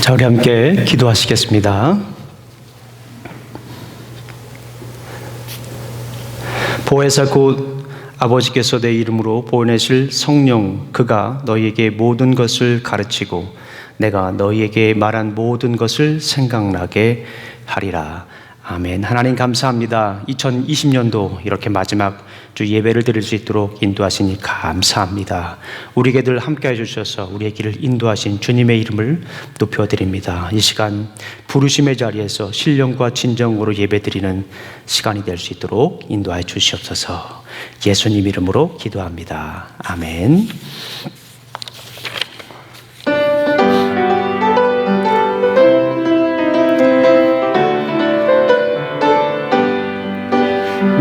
자, 우리 함께 기도하시겠습니다. 보혜사 곧 아버지께서 내 이름으로 보내실 성령, 그가 너희에게 모든 것을 가르치고 내가 너희에게 말한 모든 것을 생각나게 하리라. 아멘. 하나님 감사합니다. 2020년도 이렇게 마지막 주 예배를 드릴 수 있도록 인도하시니 감사합니다. 우리에게 늘 함께 해주셔서 우리의 길을 인도하신 주님의 이름을 높여드립니다. 이 시간 부르심의 자리에서 신령과 진정으로 예배드리는 시간이 될 수 있도록 인도하여 주시옵소서. 예수님 이름으로 기도합니다. 아멘.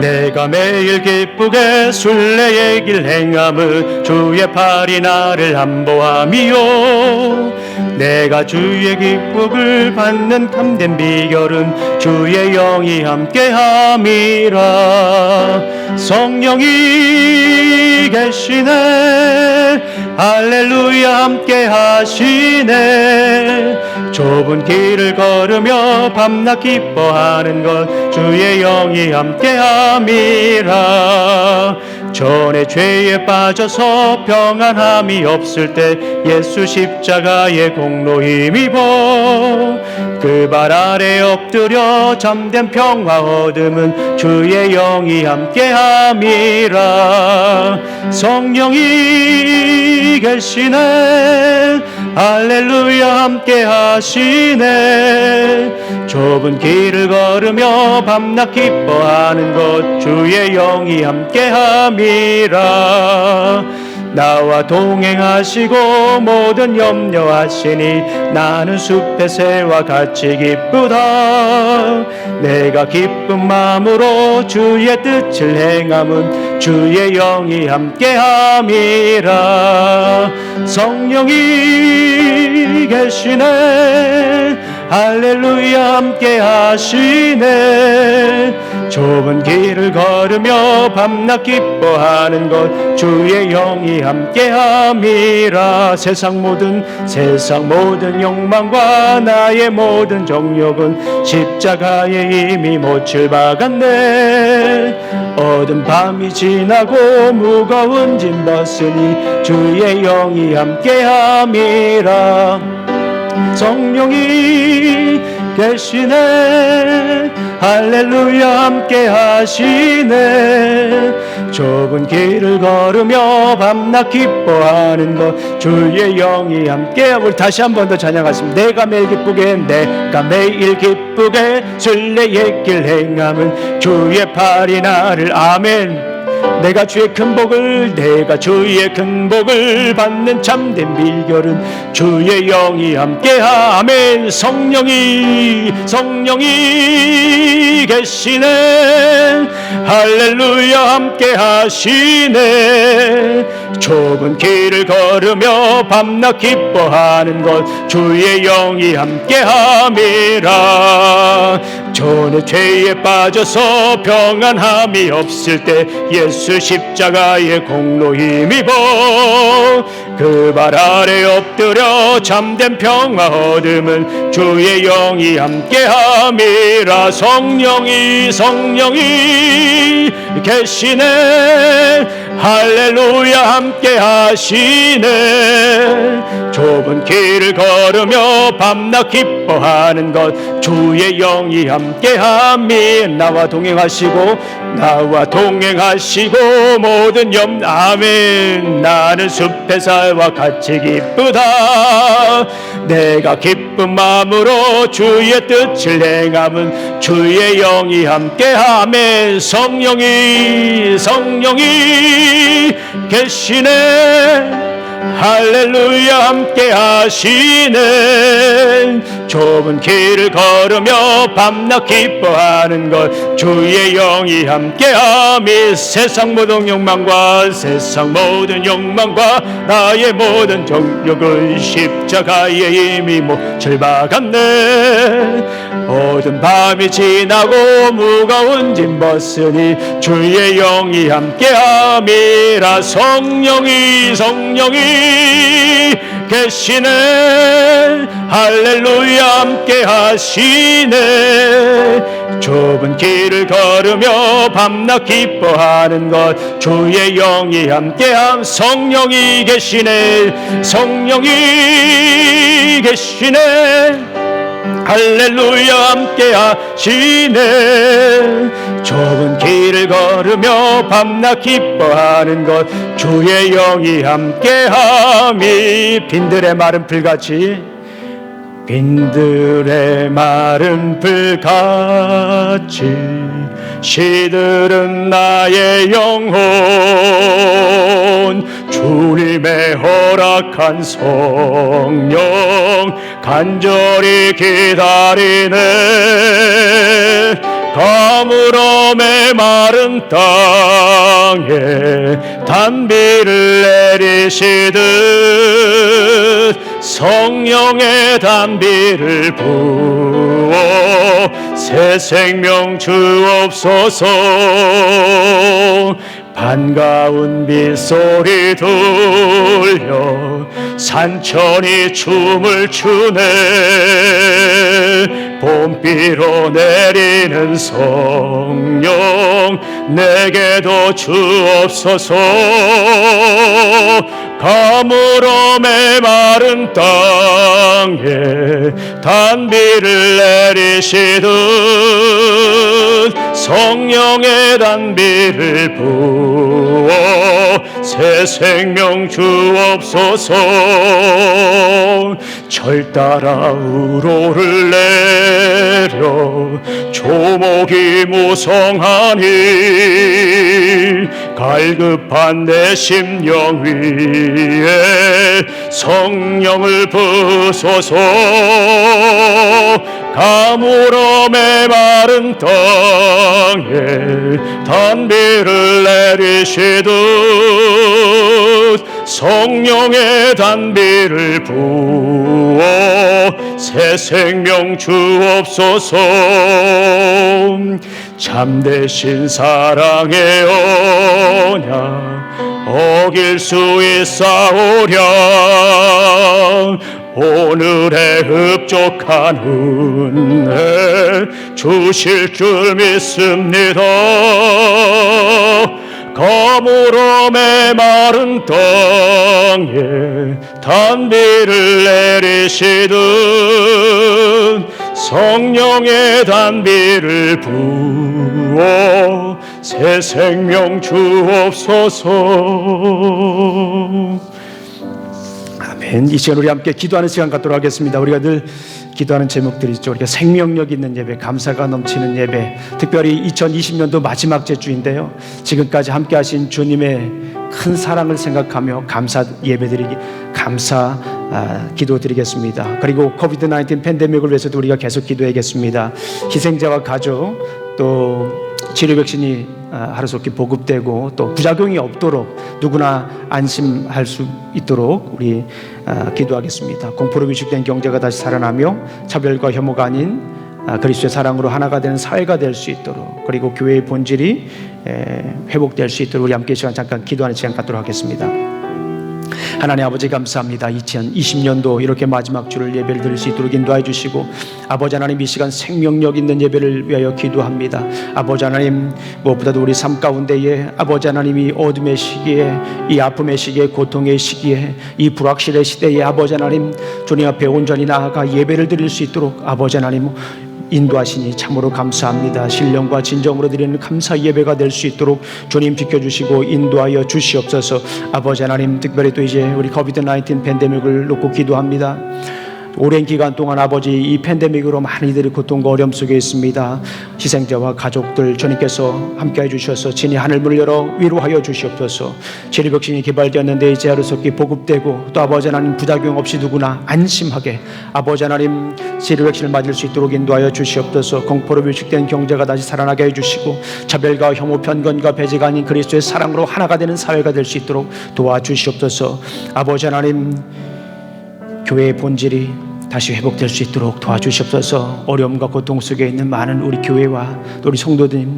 내가 매일 기쁘게 순례의 길 행함을 주의 팔이 나를 안보함이요. 내가 주의 기쁨을 받는 참된 비결은 주의 영이 함께함이라. 성령이 계시네, 할렐루야 함께 하시네. 좁은 길을 걸으며 밤낮 기뻐하는 것 주의 영이 함께함이라. 전에 죄에 빠져서 평안함이 없을 때 예수 십자가의 공로 힘입어 그 발 아래 엎드려 잠든 평화 얻음은 주의 영이 함께함이라. 성령이 계시네, 할렐루야 함께 하시네. 좁은 길을 걸으며 밤낮 기뻐하는 것 주의 영이 함께함이라. 나와 동행하시고 모든 염려하시니 나는 숲의 새와 같이 기쁘다. 내가 기쁜 마음으로 주의 뜻을 행함은 주의 영이 함께함이라. 성령이 계시네, 할렐루야 함께 하시네. 좁은 길을 걸으며 밤낮 기뻐하는 것 주의 영이 함께함이라. 세상 모든 욕망과 나의 모든 정욕은 십자가에 이미 못을 박았네. 어두운 밤이 지나고 무거운 짐 벗으니 주의 영이 함께함이라. 성령이 계시네, 할렐루야 함께 하시네. 좁은 길을 걸으며 밤낮 기뻐하는 것 주의 영이 함께. 우리 다시 한 번 더 찬양하겠습니다. 내가 매일 기쁘게 순례의 길 행함은 주의 팔이 나를. 아멘. 내가 주의 큰 복을 받는 참된 비결은 주의 영이 함께하면. 성령이 계시네, 할렐루야 함께 하시네. 좁은 길을 걸으며 밤낮 기뻐하는 것 주의 영이 함께함이라. 전에 죄에 빠져서 평안함이 없을 때 예수 십자가의 공로 힘입어 그 발 아래 엎드려 참된 평화 얻음은 주의 영이 함께함이라. 성령이 계시네, 할렐루야 함께 하시네. 좁은 길을 걸으며 밤낮 기뻐하는 것 주의 영이 함께함이. 나와 동행하시고 모든 아멘. 나는 숲의 살과 같이 기쁘다. 내가 기쁜 마음으로 주의 뜻을 행함은 주의 영이 함께하면. 성령이 계시네, 할렐루야 함께 하시네. 좁은 길을 걸으며 밤낮 기뻐하는 것 주의 영이 함께함이. 세상 모든 욕망과 나의 모든 정욕을 십자가에 이미 못을 박았네. 어두운 밤이 지나고 무거운 짐 벗으니 주의 영이 함께함이라. 성령이 계시네. 할렐루야 함께 하시네. 좁은 길을 걸으며 밤낮 기뻐하는 것 주의 영이 함께함. 성령이 계시네. 성령이 계시네. 할렐루야 함께 하시네. 좁은 길을 걸으며 밤낮 기뻐하는 것 주의 영이 함께함이. 빈들의 마른 풀같이, 빈들의 마른 풀같이 시들은 나의 영혼. 주님의 허락한 성령 간절히 기다리네. 가물어 메마른 땅에 단비를 내리시듯 성령의 단비를 부어 새 생명 주옵소서. 반가운 빗소리 들려 산천이 춤을 추네. 봄비로 내리는 성령 내게도 주옵소서. 가물어 메마른 땅에 단비를 내리시듯 성령의 단비를 부어 새 생명 주옵소서. 절 따라 우로를 내려 조목이 무성하니 갈급한 내 심령 위에 성령을 부소서. 가물어 메마른 땅에 단비를 내리시듯 성령의 단비를 부어 새 생명 주옵소서. 참되신 사랑의 언약 어길 수 있사오랴. 오늘의 흡족한 은혜 주실 줄 믿습니다. 가물어 메마른 땅에 단비를 내리시듯 성령의 단비를 부어 새 생명 주옵소서. 아멘. 이 시간 우리 함께 기도하는 시간 갖도록 하겠습니다. 우리가 늘 기도하는 제목들이 있죠. 우리가 생명력 있는 예배, 감사가 넘치는 예배. 특별히 2020년도 마지막 제주인데요. 지금까지 함께 하신 주님의 큰 사랑을 생각하며 감사 예배드리기, 감사 기도드리겠습니다. 그리고 코비드-19 팬데믹을 위해서도 우리가 계속 기도해야겠습니다. 희생자와 가족, 또 치료 백신이 하루속히 보급되고 또 부작용이 없도록 누구나 안심할 수 있도록 우리 기도하겠습니다. 공포로 위축된 경제가 다시 살아나며 차별과 혐오가 아닌 그리스도의 사랑으로 하나가 되는 사회가 될 수 있도록, 그리고 교회의 본질이 회복될 수 있도록 우리 함께 시간 잠깐 기도하는 시간 갖도록 하겠습니다. 하나님 아버지 감사합니다. 2020년도 이렇게 마지막 주를 예배를 드릴 수 있도록 인도해 주시고, 아버지 하나님 이 시간 생명력 있는 예배를 위하여 기도합니다. 아버지 하나님 무엇보다도 우리 삶 가운데에 아버지 하나님 이 어둠의 시기에, 이 아픔의 시기에, 고통의 시기에, 이 불확실의 시대에 아버지 하나님 주님 앞에 온전히 나아가 예배를 드릴 수 있도록 아버지 하나님 인도하시니 참으로 감사합니다. 신령과 진정으로 드리는 감사 예배가 될 수 있도록 주님 지켜주시고 인도하여 주시옵소서. 아버지 하나님 특별히 또 이제 우리 코비드-19 팬데믹을 놓고 기도합니다. 오랜 기간 동안 아버지 이 팬데믹으로 많이들이 고통과 어려움 속에 있습니다. 희생자와 가족들 주님께서 함께해 주셔서 진히 하늘문을 열어 위로하여 주시옵소서. 치료백신이 개발되었는데 이제 하루속히 보급되고 또 아버지 하나님 부작용 없이 누구나 안심하게 아버지 하나님 치료백신을 맞을 수 있도록 인도하여 주시옵소서. 공포로 위축된 경제가 다시 살아나게 해주시고 차별과 혐오 편견과 배제가 아닌 그리스도의 사랑으로 하나가 되는 사회가 될 수 있도록 도와주시옵소서. 아버지 하나님 교회의 본질이 다시 회복될 수 있도록 도와주시옵소서. 어려움과 고통 속에 있는 많은 우리 교회와 또 우리 성도님,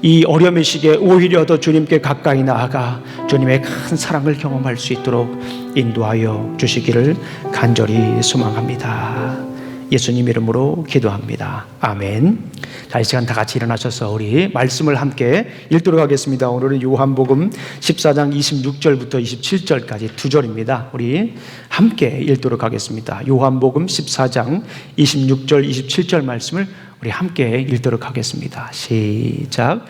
이 어려움의 시기에 오히려 더 주님께 가까이 나아가 주님의 큰 사랑을 경험할 수 있도록 인도하여 주시기를 간절히 소망합니다. 예수님 이름으로 기도합니다. 아멘. 자, 이 시간 다 같이 일어나셔서 우리 말씀을 함께 읽도록 하겠습니다. 오늘은 요한복음 14장 26절부터 27절까지 두 절입니다. 우리 함께 읽도록 하겠습니다. 요한복음 14장 26절 27절 말씀을 우리 함께 읽도록 하겠습니다. 시작.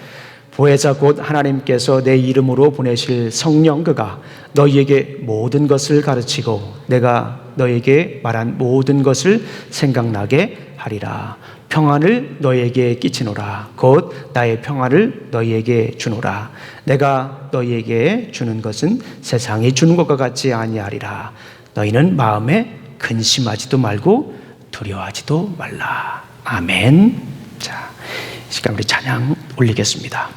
보혜사 곧 하나님께서 내 이름으로 보내실 성령 그가 너희에게 모든 것을 가르치고 내가 너희에게 말한 모든 것을 생각나게 하리라. 평안을 너희에게 끼치노라. 곧 나의 평안을 너희에게 주노라. 내가 너희에게 주는 것은 세상이 주는 것과 같지 아니하리라. 너희는 마음에 근심하지도 말고 두려워하지도 말라. 아멘. 자, 이 시간 우리 찬양 올리겠습니다.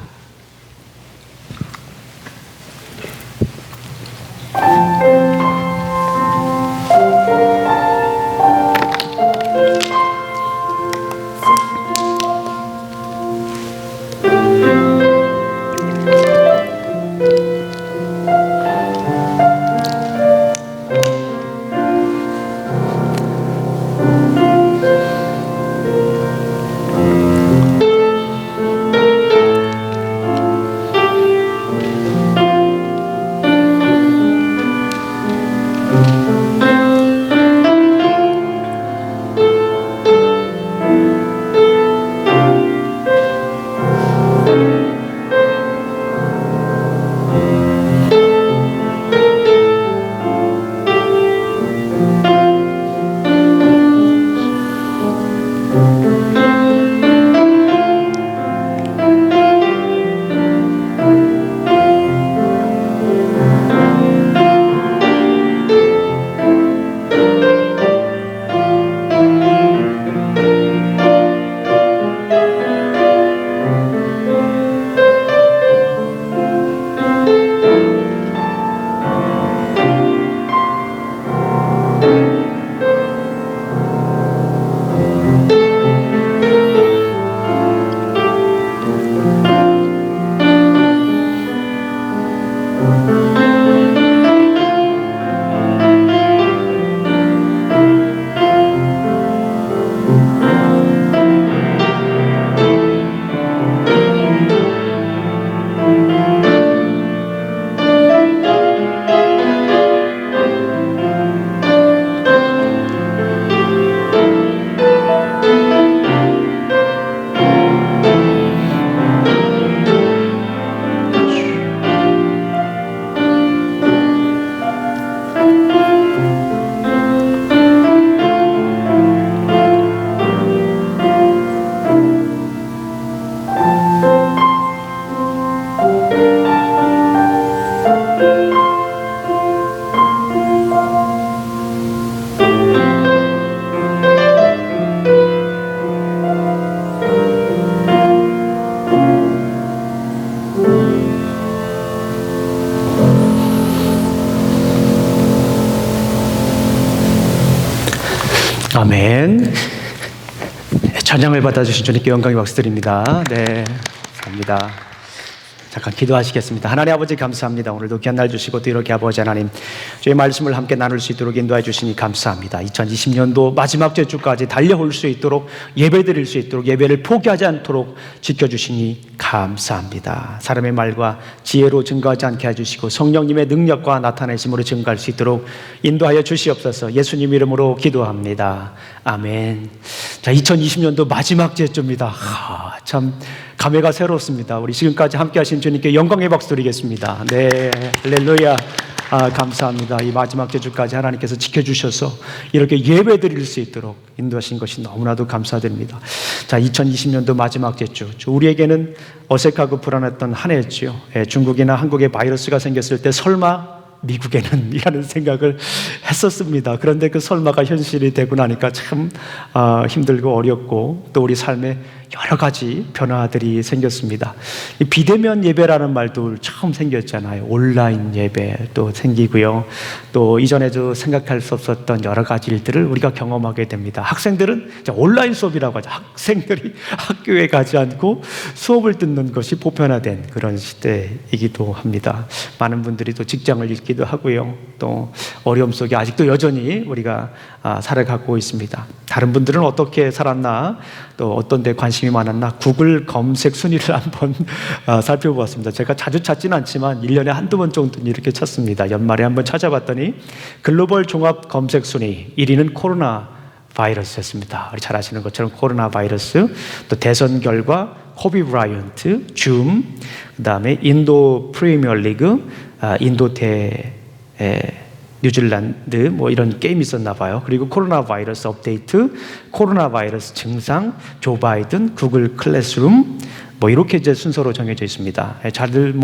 아멘. 찬양을 받아주신 주님께 영광의 박수 드립니다. 네, 감사합니다. 잠깐 기도하시겠습니다. 하나님 아버지 감사합니다. 오늘도 귀한 날 주시고 또 이렇게 아버지 하나님 주의 말씀을 함께 나눌 수 있도록 인도해 주시니 감사합니다. 2020년도 마지막 주까지 달려올 수 있도록 예배 드릴 수 있도록 예배를 포기하지 않도록 지켜주시니 감사합니다. 사람의 말과 지혜로 증거하지 않게 해주시고 성령님의 능력과 나타내심으로 증거할 수 있도록 인도하여 주시옵소서. 예수님 이름으로 기도합니다. 아멘. 자, 2020년도 마지막 주입니다. 참 감회가 새롭습니다. 우리 지금까지 함께 하신 주님께 영광의 박수 드리겠습니다. 네, 할렐루야. 감사합니다. 이 마지막 주까지 하나님께서 지켜주셔서 이렇게 예배 드릴 수 있도록 인도하신 것이 너무나도 감사드립니다. 자, 2020년도 마지막 주, 우리에게는 어색하고 불안했던 한 해였지요. 중국이나 한국에 바이러스가 생겼을 때 설마 미국에는 이라는 생각을 했었습니다. 그런데 그 설마가 현실이 되고 나니까 참 힘들고 어렵고 또 우리 삶에 여러 가지 변화들이 생겼습니다. 이 비대면 예배라는 말도 처음 생겼잖아요. 온라인 예배 또 생기고요. 또 이전에도 생각할 수 없었던 여러 가지 일들을 우리가 경험하게 됩니다. 학생들은 온라인 수업이라고 하죠. 학생들이 학교에 가지 않고 수업을 듣는 것이 보편화된 그런 시대이기도 합니다. 많은 분들이 또 직장을 잃기도 하고요. 또 어려움 속에 아직도 여전히 우리가 살아가고 있습니다. 다른 분들은 어떻게 살았나, 또 어떤 데 관심이 많았나, 구글 검색 순위를 한번 살펴보았습니다. 제가 자주 찾지는 않지만 1년에 한두 번 정도는 이렇게 찾습니다. 연말에 한번 찾아봤더니 글로벌 종합 검색 순위 1위는 코로나 바이러스였습니다. 우리 잘 아시는 것처럼 코로나 바이러스, 또 대선 결과, 코비 브라이언트, 줌, 그 다음에 인도 프리미어 리그, 인도 대 뉴질랜드 뭐 이런 게임이 있었나 봐요. 그리고 코로나 바이러스 업데이트, 코로나 바이러스 증상, 조 바이든, 구글 클래스룸, 뭐 이렇게 이제 순서로 정해져 있습니다. 다들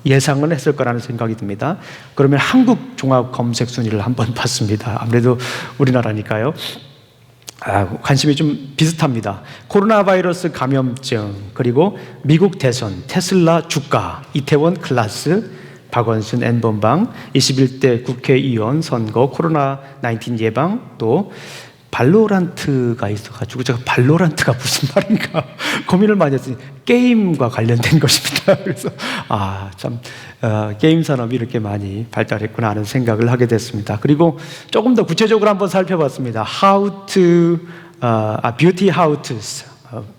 예상은 했을 거라는 생각이 듭니다. 그러면 한국 종합 검색 순위를 한번 봤습니다. 아무래도 우리나라니까요. 관심이 좀 비슷합니다. 코로나 바이러스 감염증, 그리고 미국 대선, 테슬라 주가, 이태원 클라스, 박원순 N번방, 21대 국회의원 선거, 코로나19 예방, 또 발로란트가 있어가지고 제가 발로란트가 무슨 말인가 고민을 많이 했더니 게임과 관련된 것입니다. 그래서 참 게임 산업이 이렇게 많이 발달했구나 하는 생각을 하게 됐습니다. 그리고 조금 더 구체적으로 한번 살펴봤습니다. Beauty how to's.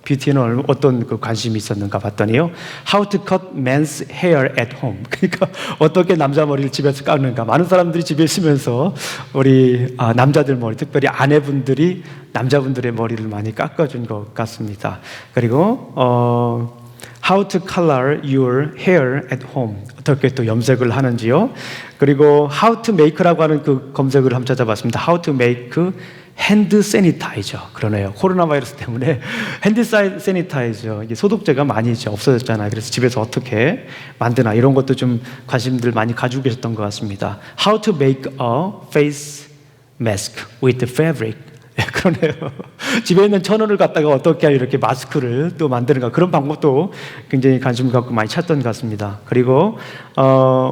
뷰티는 어떤 관심이 있었는가 봤더니요. How to cut men's hair at home. 그러니까 어떻게 남자 머리를 집에서 깎는가. 많은 사람들이 집에 있으면서 우리 남자들 머리, 특별히 아내분들이 남자분들의 머리를 많이 깎아준 것 같습니다. 그리고 How to color your hair at home. 어떻게 또 염색을 하는지요. 그리고 How to make라고 하는 그 검색을 한번 찾아봤습니다. How to make 핸드 세니타이저. 그러네요. 코로나 바이러스 때문에 핸드 세니타이저, 이게 소독제가 많이 이제 없어졌잖아요. 그래서 집에서 어떻게 만드나 이런 것도 좀 관심들 많이 가지고 계셨던 것 같습니다. How to make a face mask with fabric. 그러네요. 집에 있는 천원을 갖다가 어떻게 이렇게 마스크를 또 만드는가, 그런 방법도 굉장히 관심을 갖고 많이 찾던 것 같습니다. 그리고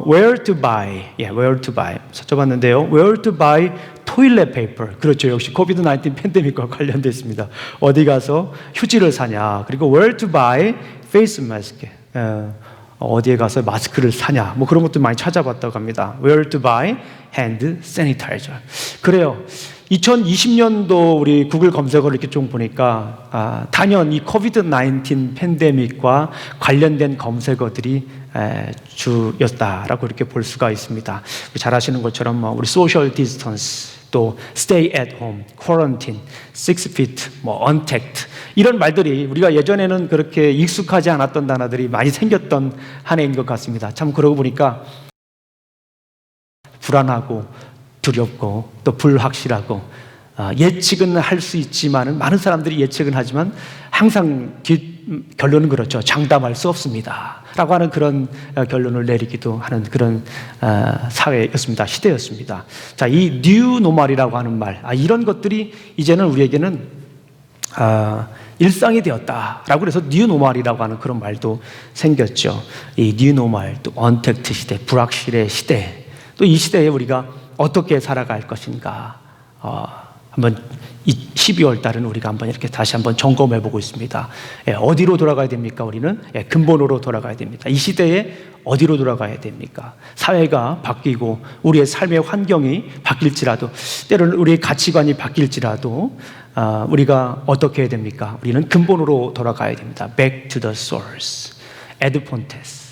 where to buy, where to buy 찾아봤는데요. Where to buy toilet paper. 그렇죠. 역시 코비드-19 팬데믹과 관련되어 있습니다. 어디 가서 휴지를 사냐. 그리고 where to buy face mask. 어디에 가서 마스크를 사냐. 뭐 그런 것도 많이 찾아봤다고 합니다. Where to buy hand sanitizer. 그래요. 2020년도 우리 구글 검색어를 이렇게 좀 보니까 단연 이 코비드-19 팬데믹과 관련된 검색어들이 주였다라고 이렇게 볼 수가 있습니다. 잘 아시는 것처럼 우리 소셜 디스턴스, 또 stay at home, quarantine, 6 feet, untagged 이런 말들이 우리가 예전에는 그렇게 익숙하지 않았던 단어들이 많이 생겼던 한 해인 것 같습니다. 참 그러고 보니까 불안하고 두렵고 또 불확실하고 예측은 할 수 있지만 많은 사람들이 예측은 하지만 항상 결론은 그렇죠. 장담할 수 없습니다 라고 하는 그런 결론을 내리기도 하는 그런 사회였습니다. 시대였습니다. 자, 이 뉴 노멀이라고 하는 말, 이런 것들이 이제는 우리에게는 일상이 되었다라고 해서 뉴 노멀이라고 하는 그런 말도 생겼죠. 이 뉴 노멀, 또 언택트 시대, 불확실의 시대, 또 이 시대에 우리가 어떻게 살아갈 것인가, 한번 12월 달은 우리가 한번 이렇게 다시 한번 점검해 보고 있습니다. 어디로 돌아가야 됩니까? 우리는 근본으로 돌아가야 됩니다. 이 시대에 어디로 돌아가야 됩니까? 사회가 바뀌고 우리의 삶의 환경이 바뀔지라도, 때로는 우리의 가치관이 바뀔지라도 우리가 어떻게 해야 됩니까? 우리는 근본으로 돌아가야 됩니다. Back to the source. 에드 폰테스.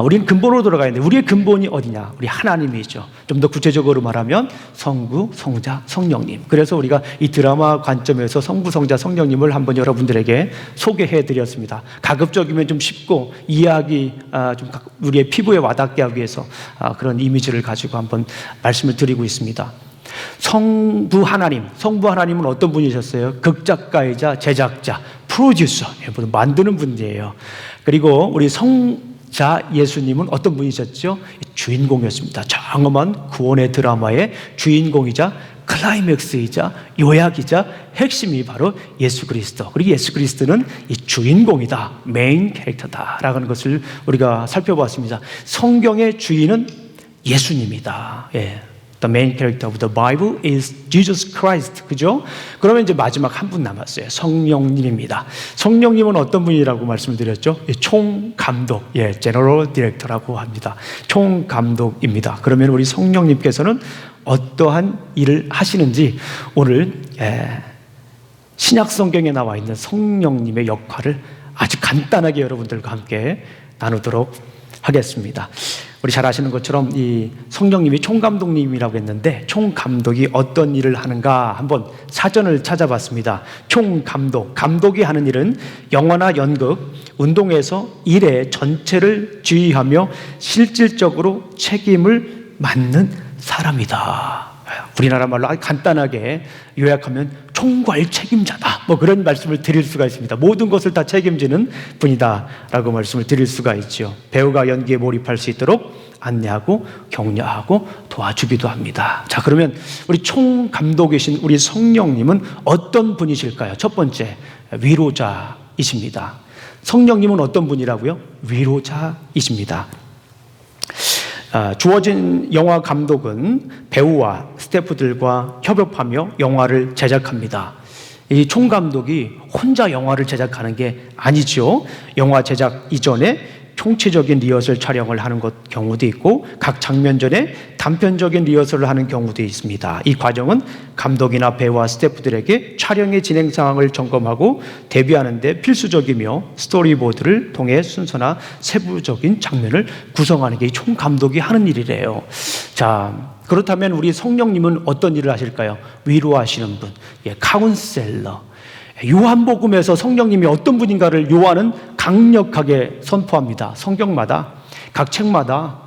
우리는 근본으로 돌아가야 되는데 우리의 근본이 어디냐? 우리 하나님이죠. 좀 더 구체적으로 말하면 성부, 성자, 성령님. 그래서 우리가 이 드라마 관점에서 성부, 성자, 성령님을 한번 여러분들에게 소개해 드렸습니다. 가급적이면 좀 쉽고 이해하기 좀 우리의 피부에 와닿게 하기 위해서 그런 이미지를 가지고 한번 말씀을 드리고 있습니다. 성부 하나님은 어떤 분이셨어요? 극작가이자 제작자, 프로듀서, 만드는 분이에요. 그리고 우리 자, 예수님은 어떤 분이셨죠? 주인공이었습니다. 장엄한 구원의 드라마의 주인공이자 클라이맥스이자 요약이자 핵심이 바로 예수 그리스도. 그리고 예수 그리스도는 이 주인공이다, 메인 캐릭터다라는 것을 우리가 살펴봤습니다. 성경의 주인은 예수님이다. 예. The main character of the Bible is Jesus Christ. 그죠? 그러면 이제 마지막 한 분 남았어요. 성령님입니다. 성령님은 어떤 분이라고 말씀을 드렸죠? 총감독, General Director라고 합니다. 총감독입니다. 그러면 우리 성령님께서는 어떠한 일을 하시는지 오늘 신약 성경에 나와 있는 성령님의 역할을 아주 간단하게 여러분들과 함께 나누도록 하겠습니다. 우리 잘 아시는 것처럼 이 성령님이 총감독님이라고 했는데 총감독이 어떤 일을 하는가 한번 사전을 찾아봤습니다. 총감독, 감독이 하는 일은 영화나 연극, 운동에서 일의 전체를 지휘하며 실질적으로 책임을 맡는 사람이다. 우리나라 말로 아주 간단하게 요약하면 총괄 책임자다, 뭐 그런 말씀을 드릴 수가 있습니다. 모든 것을 다 책임지는 분이다 라고 말씀을 드릴 수가 있죠. 배우가 연기에 몰입할 수 있도록 안내하고 격려하고 도와주기도 합니다. 자, 그러면 우리 총감독이신 우리 성령님은 어떤 분이실까요? 첫 번째, 위로자이십니다. 성령님은 어떤 분이라고요? 위로자이십니다. 주어진 영화 감독은 배우와 스태프들과 협업하며 영화를 제작합니다. 이 총감독이 혼자 영화를 제작하는 게 아니죠. 영화 제작 이전에 총체적인 리허설 촬영을 하는 경우도 있고 각 장면 전에 단편적인 리허설을 하는 경우도 있습니다. 이 과정은 감독이나 배우와 스태프들에게 촬영의 진행 상황을 점검하고 대비하는 데 필수적이며 스토리보드를 통해 순서나 세부적인 장면을 구성하는 게 총감독이 하는 일이래요. 자, 그렇다면 우리 성령님은 어떤 일을 하실까요? 위로하시는 분, 카운셀러. 요한복음에서 성령님이 어떤 분인가를 요한은 강력하게 선포합니다. 성경마다, 각 책마다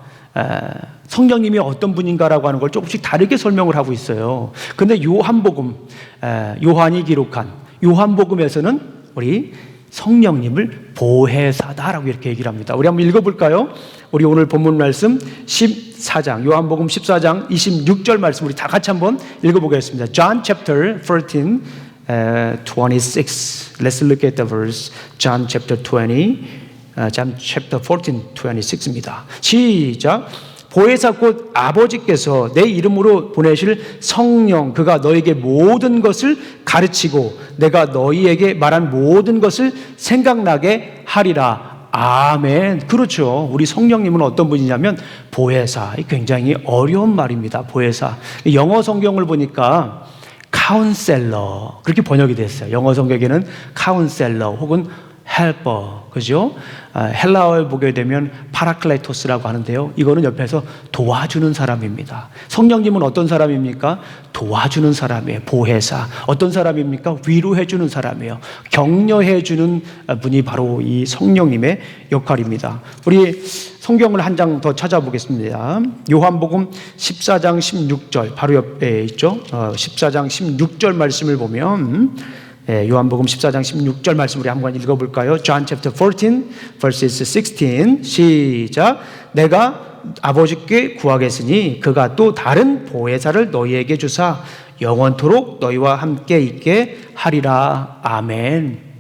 성령님이 어떤 분인가라고 하는 걸 조금씩 다르게 설명을 하고 있어요. 그런데 요한복음, 요한이 기록한 요한복음에서는 우리 성령님을 보혜사다라고 이렇게 얘기를 합니다. 우리 한번 읽어볼까요? 우리 오늘 본문 말씀 14장, 요한복음 14장 26절 말씀 우리 다 같이 한번 읽어보겠습니다. John chapter 13, 26. Let's look at the verse. John chapter 20, John chapter 14, 26입니다. 시작. 보혜사 곧 아버지께서 내 이름으로 보내실 성령, 그가 너에게 모든 것을 가르치고 내가 너희에게 말한 모든 것을 생각나게 하리라. 아멘. 그렇죠. 우리 성령님은 어떤 분이냐면 보혜사. 굉장히 어려운 말입니다. 보혜사. 영어 성경을 보니까 카운셀러 그렇게 번역이 됐어요. 영어 성경에는 카운셀러 혹은 헬퍼, 그죠? 헬라어를 보게 되면 파라클레토스라고 하는데요. 이거는 옆에서 도와주는 사람입니다. 성령님은 어떤 사람입니까? 도와주는 사람이에요. 보혜사. 어떤 사람입니까? 위로해주는 사람이에요. 격려해주는 분이 바로 이 성령님의 역할입니다. 우리 성경을 한 장 더 찾아보겠습니다. 요한복음 14장 16절 바로 옆에 있죠. 14장 16절 말씀을 보면 요한복음 14장 16절 말씀 우리 한번 읽어볼까요? John chapter 14 verses 16 시작. 내가 아버지께 구하겠으니 그가 또 다른 보혜사를 너희에게 주사 영원토록 너희와 함께 있게 하리라. 아멘.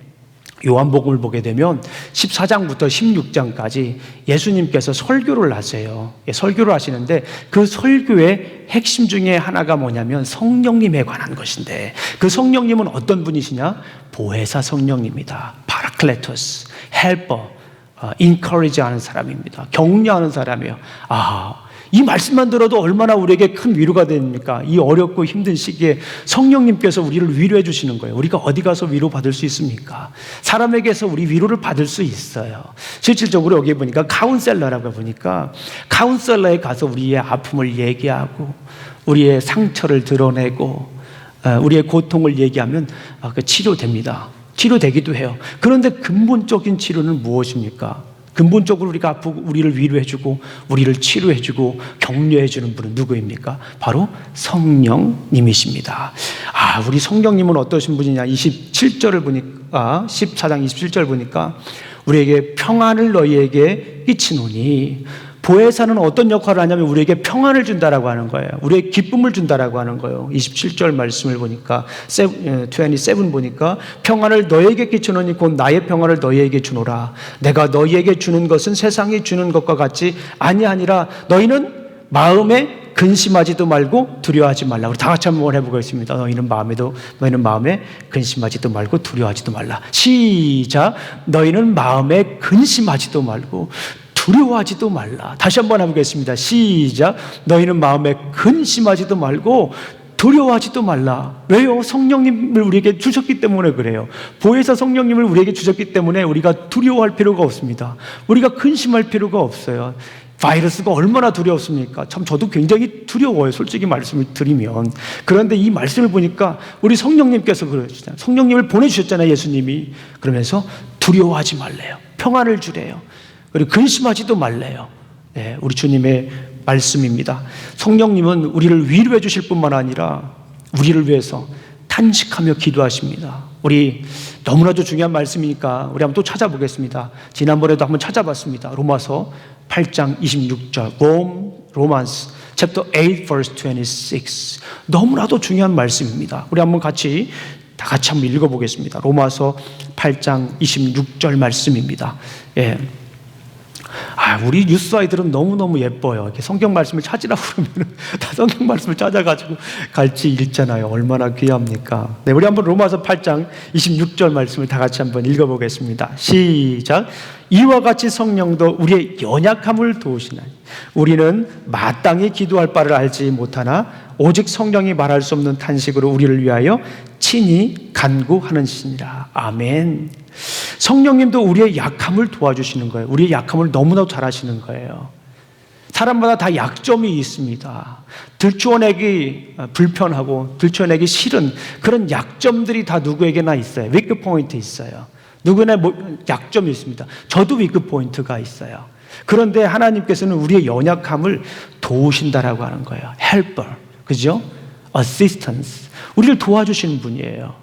요한복음을 보게 되면 14장부터 16장까지 예수님께서 설교를 하세요. 설교를 하시는데 그 설교의 핵심 중에 하나가 뭐냐면 성령님에 관한 것인데 그 성령님은 어떤 분이시냐? 보혜사 성령님입니다. 파라클레토스, 헬퍼, 인커리지 하는 사람입니다. 격려하는 사람이에요. 이 말씀만 들어도 얼마나 우리에게 큰 위로가 됩니까? 이 어렵고 힘든 시기에 성령님께서 우리를 위로해 주시는 거예요. 우리가 어디 가서 위로받을 수 있습니까? 사람에게서 우리 위로를 받을 수 있어요. 실질적으로 여기 보니까 카운셀러라고 보니까 카운셀러에 가서 우리의 아픔을 얘기하고 우리의 상처를 드러내고 우리의 고통을 얘기하면 치료됩니다. 치료되기도 해요. 그런데 근본적인 치료는 무엇입니까? 근본적으로 우리가 아프고 우리를 위로해주고 우리를 치료해주고 격려해주는 분은 누구입니까? 바로 성령님이십니다. 우리 성령님은 어떠신 분이냐? 27절을 보니까 14장 27절 보니까 우리에게 평안을 너희에게 끼치노니. 보혜사는 어떤 역할을 하냐면 우리에게 평안을 준다라고 하는 거예요. 우리에게 기쁨을 준다라고 하는 거예요. 27절 말씀을 보니까 27 보니까 평안을 너희에게 끼치노니 곧 나의 평안을 너희에게 주노라. 내가 너희에게 주는 것은 세상이 주는 것과 같이 아니하니라. 너희는 마음에 근심하지도 말고 두려워하지 말라. 우리 다 같이 한번 해보겠습니다. 너희는 마음에 근심하지도 말고 두려워하지도 말라. 시작. 너희는 마음에 근심하지도 말고 두려워하지도 말라. 다시 한번 해보겠습니다. 시작. 너희는 마음에 근심하지도 말고 두려워하지도 말라. 왜요? 성령님을 우리에게 주셨기 때문에 그래요. 보혜사 성령님을 우리에게 주셨기 때문에 우리가 두려워할 필요가 없습니다. 우리가 근심할 필요가 없어요. 바이러스가 얼마나 두려웠습니까? 참 저도 굉장히 두려워요. 솔직히 말씀을 드리면. 그런데 이 말씀을 보니까 우리 성령님께서 그러시잖아요. 성령님을 보내주셨잖아요. 예수님이. 그러면서 두려워하지 말래요. 평안을 주래요. 그리고 근심하지도 말래요. 네, 우리 주님의 말씀입니다. 성령님은 우리를 위로해 주실 뿐만 아니라 우리를 위해서 탄식하며 기도하십니다. 우리 너무나도 중요한 말씀이니까 우리 한번 또 찾아보겠습니다. 지난번에도 한번 찾아봤습니다. 로마서 8장 26절 로마스 chapter 8 verse 26. 너무나도 중요한 말씀입니다. 우리 한번 다 같이 한번 읽어보겠습니다. 로마서 8장 26절 말씀입니다. 예. 우리 뉴스 아이들은 너무너무 예뻐요. 이렇게 성경 말씀을 찾으라고 그러면 다 성경 말씀을 찾아가지고 같이 읽잖아요. 얼마나 귀합니까? 네, 우리 한번 로마서 8장 26절 말씀을 다 같이 한번 읽어보겠습니다. 시작. 이와 같이 성령도 우리의 연약함을 도우시나니 우리는 마땅히 기도할 바를 알지 못하나 오직 성령이 말할 수 없는 탄식으로 우리를 위하여 친히 간구하는시니라. 아멘. 성령님도 우리의 약함을 도와주시는 거예요. 우리의 약함을 너무나 잘 아시는 거예요. 사람마다 다 약점이 있습니다. 들추어내기 불편하고 들추어내기 싫은 그런 약점들이 다 누구에게나 있어요. 위크 포인트 있어요. 누구나 약점이 있습니다. 저도 위크 포인트가 있어요. 그런데 하나님께서는 우리의 연약함을 도우신다라고 하는 거예요. helper, 그죠? assistance, 우리를 도와주시는 분이에요.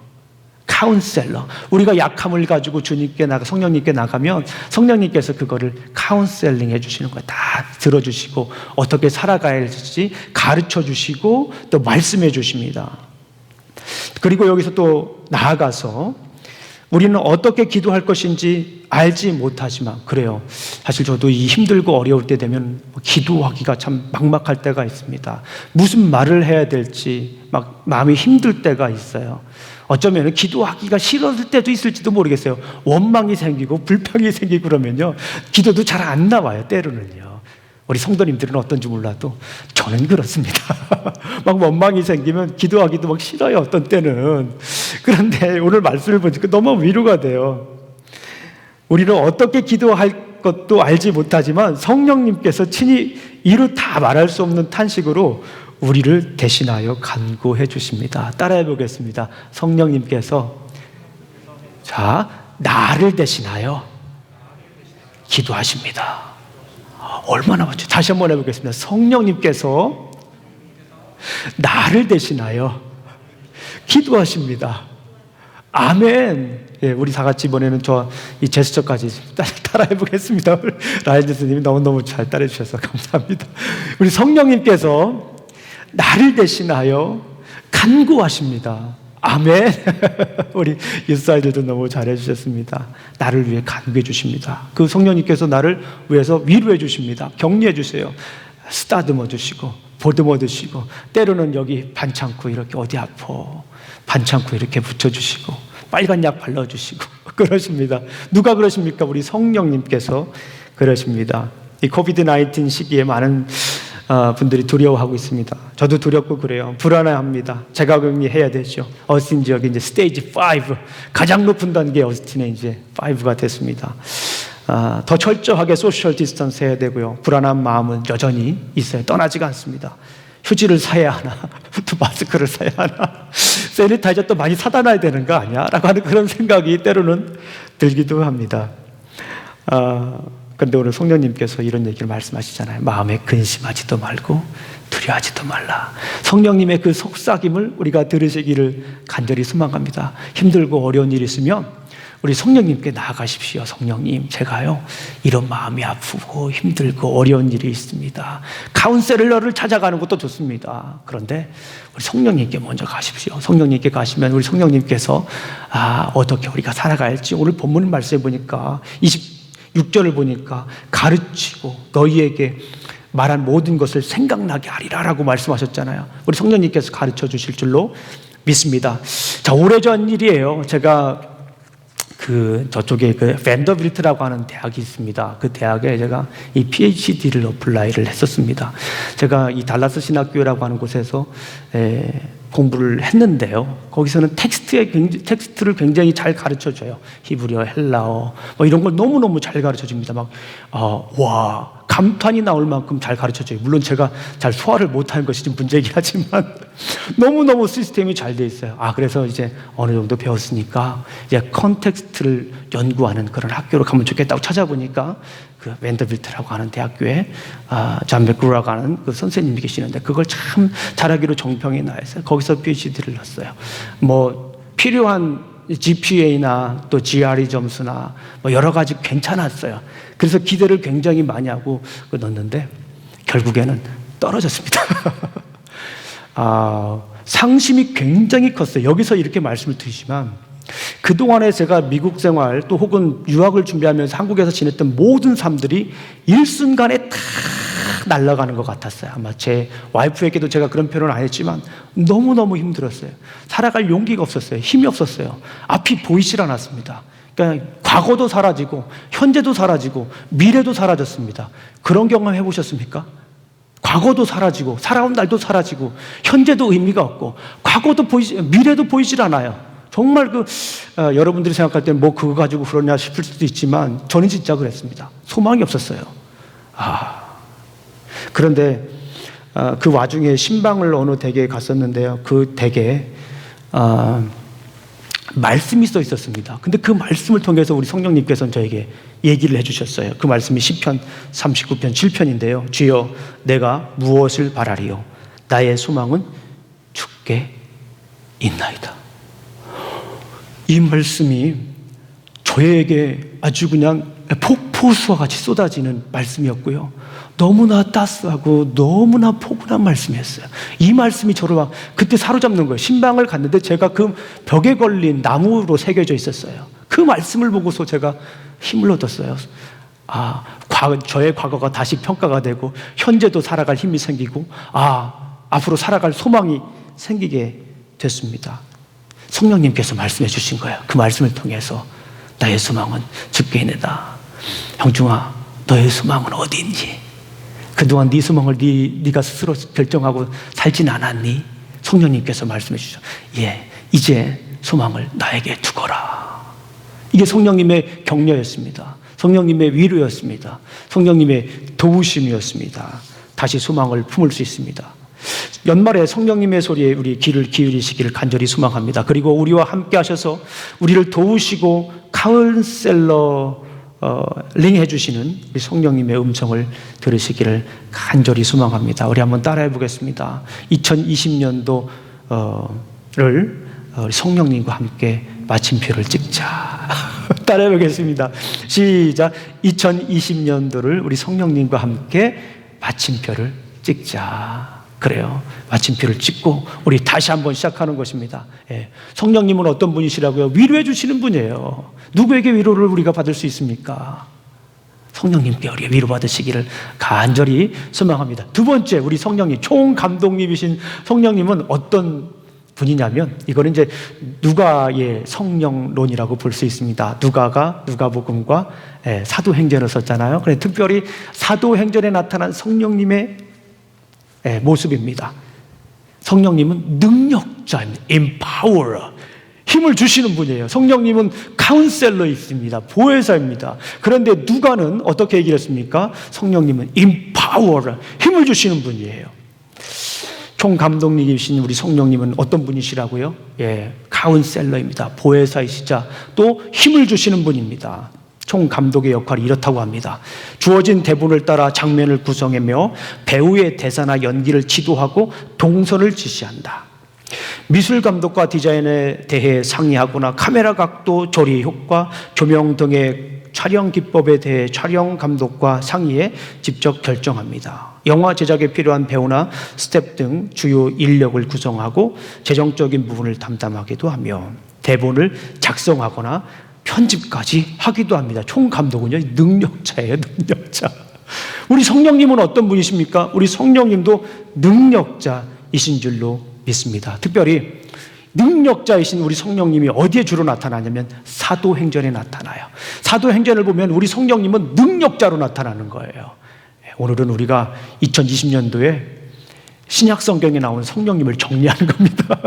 카운셀러, 우리가 약함을 가지고 성령님께 나가면 성령님께서 그거를 카운셀링 해주시는 거예요. 다 들어주시고 어떻게 살아가야 할지 가르쳐 주시고 또 말씀해 주십니다. 그리고 여기서 또 나아가서 우리는 어떻게 기도할 것인지 알지 못하지만 그래요. 사실 저도 이 힘들고 어려울 때 되면 기도하기가 참 막막할 때가 있습니다. 무슨 말을 해야 될지 막 마음이 힘들 때가 있어요. 어쩌면 기도하기가 싫었을 때도 있을지도 모르겠어요. 원망이 생기고 불평이 생기고 그러면요, 기도도 잘 안 나와요. 때로는요. 우리 성도님들은 어떤지 몰라도 저는 그렇습니다. 막 원망이 생기면 기도하기도 막 싫어요. 어떤 때는. 그런데 오늘 말씀을 보니까 너무 위로가 돼요. 우리는 어떻게 기도할 것도 알지 못하지만 성령님께서 친히 이루 다 말할 수 없는 탄식으로 우리를 대신하여 간구해 주십니다. 따라해 보겠습니다. 성령님께서 나를 대신하여 기도하십니다. 얼마나 많죠? 다시 한번 해보겠습니다. 성령님께서 나를 대신하여 기도하십니다. 아멘. 예, 우리 다 같이 이번에는 이 제스처까지 따라해 보겠습니다. 라인 교수님이 너무너무 잘 따라해 주셔서 감사합니다. 우리 성령님께서 나를 대신하여 간구하십니다. 아멘. 우리 유스아이들도 너무 잘해 주셨습니다. 나를 위해 간구해 주십니다. 그 성령님께서 나를 위해서 위로해 주십니다. 격려해 주세요. 쓰다듬어 주시고 보듬어 주시고 때로는 여기 반창고 이렇게 어디 아파 반창고 이렇게 붙여주시고 빨간 약 발라주시고 그러십니다. 누가 그러십니까? 우리 성령님께서 그러십니다. 이 코비드-19 시기에 많은 분들이 두려워하고 있습니다. 저도 두렵고 그래요. 불안해합니다. 재가격리해야 되죠. 어스틴 지역이 이제 스테이지 5 가장 높은 단계 어스틴에 이제 5가 됐습니다. 더 철저하게 소셜 디스턴스 해야 되고요. 불안한 마음은 여전히 있어요. 떠나지가 않습니다. 휴지를 사야 하나, 또 마스크를 사야 하나, 세니타이저 또 많이 사다 놔야 되는 거 아니야? 라고 하는 그런 생각이 때로는 들기도 합니다. 그런데 오늘 성령님께서 이런 얘기를 말씀하시잖아요. 마음에 근심하지도 말고 두려워하지도 말라. 성령님의 그 속삭임을 우리가 들으시기를 간절히 소망합니다. 힘들고 어려운 일이 있으면 우리 성령님께 나아가십시오. 성령님, 제가요 이런 마음이 아프고 힘들고 어려운 일이 있습니다. 카운셀러를 찾아가는 것도 좋습니다. 그런데 우리 성령님께 먼저 가십시오. 성령님께 가시면 우리 성령님께서 어떻게 우리가 살아갈지, 오늘 본문 말씀에 보니까 26절을 보니까 가르치고 너희에게 말한 모든 것을 생각나게 하리라라고 말씀하셨잖아요. 우리 성령님께서 가르쳐 주실 줄로 믿습니다. 자, 오래전 일이에요. 제가 저쪽에 밴더빌트라고 하는 대학이 있습니다. 그 대학에 제가 이 PhD를 어플라이를 했었습니다. 제가 이 달라스 신학교라고 하는 곳에서 공부를 했는데요. 거기서는 텍스트를 굉장히 잘 가르쳐 줘요. 히브리어, 헬라어, 뭐 이런 걸 너무너무 잘 가르쳐 줍니다. 와, 감탄이 나올 만큼 잘 가르쳐 줘요. 물론 제가 잘 소화를 못하는 것이 좀 문제이긴 하지만 너무너무 시스템이 잘 돼 있어요. 그래서 이제 어느 정도 배웠으니까 이제 컨텍스트를 연구하는 그런 학교로 가면 좋겠다고 찾아보니까 그 밴더빌트라고 하는 대학교에 존 맥그루라고 하는 그 선생님이 계시는데 그걸 참 잘하기로 정평이 나 있어요. 거기서 PhD를 넣었어요. 뭐 필요한 GPA나 또 GRE 점수나 뭐 여러 가지 괜찮았어요. 그래서 기대를 굉장히 많이 하고 넣었는데 결국에는 떨어졌습니다. 상심이 굉장히 컸어요. 여기서 이렇게 말씀을 드리지만 그동안에 제가 미국 생활 또 혹은 유학을 준비하면서 한국에서 지냈던 모든 삶들이 일순간에 다 날아가는 것 같았어요. 아마 제 와이프에게도 제가 그런 표현을 안 했지만 너무너무 힘들었어요. 살아갈 용기가 없었어요. 힘이 없었어요. 앞이 보이질 않았습니다. 그러니까 과거도 사라지고 현재도 사라지고 미래도 사라졌습니다. 그런 경험 해보셨습니까? 과거도 사라지고 살아온 날도 사라지고 현재도 의미가 없고 미래도 보이질 않아요. 정말 여러분들이 생각할 때는 뭐 그거 가지고 그러냐 싶을 수도 있지만 저는 진짜 그랬습니다. 소망이 없었어요. 그런데 그 와중에 신방을 어느 댁에 갔었는데요. 그 댁에 말씀이 써 있었습니다. 근데 그 말씀을 통해서 우리 성령님께서는 저에게 얘기를 해주셨어요. 그 말씀이 시편 39편 7편인데요. 주여 내가 무엇을 바라리요? 나의 소망은 주께 있나이다. 이 말씀이 저에게 아주 그냥 폭포수와 같이 쏟아지는 말씀이었고요. 너무나 따스하고 너무나 포근한 말씀이었어요. 이 말씀이 저를 그때 사로잡는 거예요. 신방을 갔는데 제가 그 벽에 걸린 나무로 새겨져 있었어요. 그 말씀을 보고서 제가 힘을 얻었어요. 저의 과거가 다시 평가가 되고 현재도 살아갈 힘이 생기고 앞으로 살아갈 소망이 생기게 됐습니다. 성령님께서 말씀해 주신 거예요. 그 말씀을 통해서 나의 소망은 주께 있느다. 형중아, 너의 소망은 어디 있니? 그동안 네 소망을 네가 스스로 결정하고 살진 않았니? 성령님께서 말씀해 주셨죠. 이제 소망을 나에게 두거라. 이게 성령님의 격려였습니다. 성령님의 위로였습니다. 성령님의 도우심이었습니다. 다시 소망을 품을 수 있습니다. 연말에 성령님의 소리에 우리 귀를 기울이시기를 간절히 소망합니다. 그리고 우리와 함께 하셔서 우리를 도우시고 카운셀러 링해 주시는 우리 성령님의 음성을 들으시기를 간절히 소망합니다. 우리 한번 따라해 보겠습니다. 2020년도를 우리 성령님과 함께 마침표를 찍자. 따라해 보겠습니다. 시작. 2020년도를 우리 성령님과 함께 마침표를 찍자. 그래요. 마침표를 찍고 우리 다시 한번 시작하는 것입니다. 성령님은 어떤 분이시라고요? 위로해 주시는 분이에요. 누구에게 위로를 우리가 받을 수 있습니까? 성령님께 우리가 위로받으시기를 간절히 소망합니다. 두 번째, 우리 성령님, 총감독님이신 성령님은 어떤 분이냐면, 이거는 이제 누가의 성령론이라고 볼 수 있습니다. 누가가 누가복음과 사도행전을 썼잖아요. 그래서 특별히 사도행전에 나타난 성령님의 모습입니다. 성령님은 능력자입니다. empower, 힘을 주시는 분이에요. 성령님은 카운셀러이십니다. 보혜사입니다. 그런데 누가는 어떻게 얘기를 했습니까? 성령님은 empower, 힘을 주시는 분이에요. 총감독님이신 우리 성령님은 어떤 분이시라고요? 카운셀러입니다. 보혜사이시자 또 힘을 주시는 분입니다. 총감독의 역할이 이렇다고 합니다. 주어진 대본을 따라 장면을 구성하며 배우의 대사나 연기를 지도하고 동선을 지시한다. 미술 감독과 디자인에 대해 상의하거나 카메라 각도, 조리 효과, 조명 등의 촬영 기법에 대해 촬영 감독과 상의해 직접 결정합니다. 영화 제작에 필요한 배우나 스태프 등 주요 인력을 구성하고 재정적인 부분을 담당하기도 하며 대본을 작성하거나 편집까지 하기도 합니다. 총감독은요, 능력자예요, 능력자. 우리 성령님은 어떤 분이십니까? 우리 성령님도 능력자이신 줄로 믿습니다. 특별히 능력자이신 우리 성령님이 어디에 주로 나타나냐면 사도행전에 나타나요. 사도행전을 보면 우리 성령님은 능력자로 나타나는 거예요. 오늘은 우리가 2020년도에 신약 성경에 나온 성령님을 정리하는 겁니다.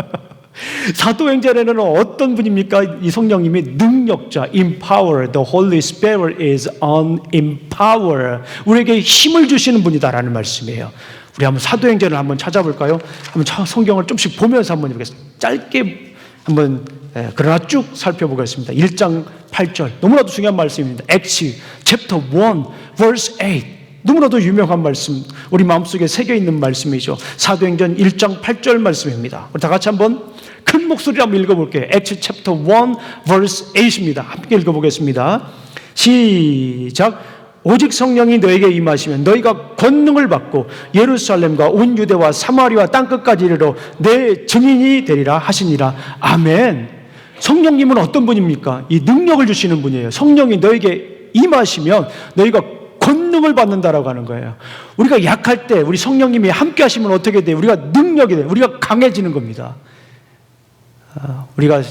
사도행전에는 어떤 분입니까? 이 성령님이 능력자, empower. The Holy Spirit is an empower. 우리에게 힘을 주시는 분이다라는 말씀이에요. 우리 한번 사도행전을 한번 찾아볼까요? 한번 성경을 좀씩 보면서 한번 이렇게 짧게 한번 그러나 쭉 살펴보겠습니다. 1장 8절 너무나도 중요한 말씀입니다. Acts chapter 1 verse 8 너무나도 유명한 말씀, 우리 마음속에 새겨있는 말씀이죠. 사도행전 1장 8절 말씀입니다. 우리 다 같이 한번 큰 목소리로 한번 읽어볼게요. Acts chapter 1 verse 8입니다. 함께 읽어보겠습니다. 시작. 오직 성령이 너에게 임하시면 너희가 권능을 받고 예루살렘과 온 유대와 사마리아 땅끝까지 이르러 내 증인이 되리라 하시니라. 아멘. 성령님은 어떤 분입니까? 이 능력을 주시는 분이에요. 성령이 너에게 임하시면 너희가 권능을 받는다라고 하는 거예요. 우리가 약할 때 우리 성령님이 함께 하시면 어떻게 돼요? 우리가 능력이 돼요. 우리가 강해지는 겁니다. 우리가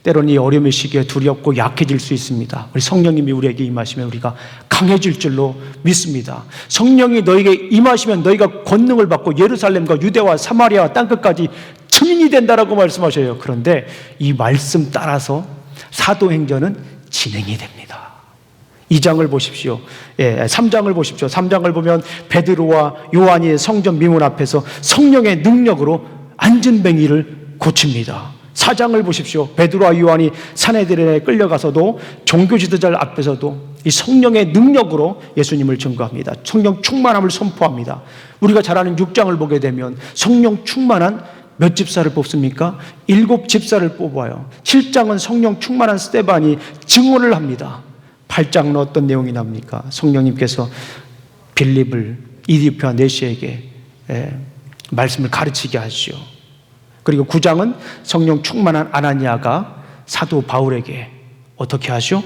때로는 이 어려움의 시기에 두렵고 약해질 수 있습니다. 우리 성령님이 우리에게 임하시면 우리가 강해질 줄로 믿습니다. 성령이 너에게 임하시면 너희가 권능을 받고 예루살렘과 유대와 사마리아 땅끝까지 증인이 된다라고 말씀하셔요. 그런데 이 말씀 따라서 사도행전은 진행이 됩니다. 2장을 보십시오. 3장을 보십시오. 3장을 보면 베드로와 요한이 성전 미문 앞에서 성령의 능력으로 안전뱅이를 고칩니다. 4장을 보십시오. 베드로와 요한이 사내들에 끌려가서도 종교 지도자들 앞에서도 이 성령의 능력으로 예수님을 증거합니다. 성령 충만함을 선포합니다. 우리가 잘 아는 6장을 보게 되면 성령 충만한 몇 집사를 뽑습니까? 7 집사를 뽑아요. 7장은 성령 충만한 스데반이 증언을 합니다. 8장은 어떤 내용이 나옵니까? 성령님께서 빌립을 이디오피아 내시에게 말씀을 가르치게 하시죠. 그리고 9장은 성령 충만한 아나니아가 사도 바울에게 어떻게 하죠?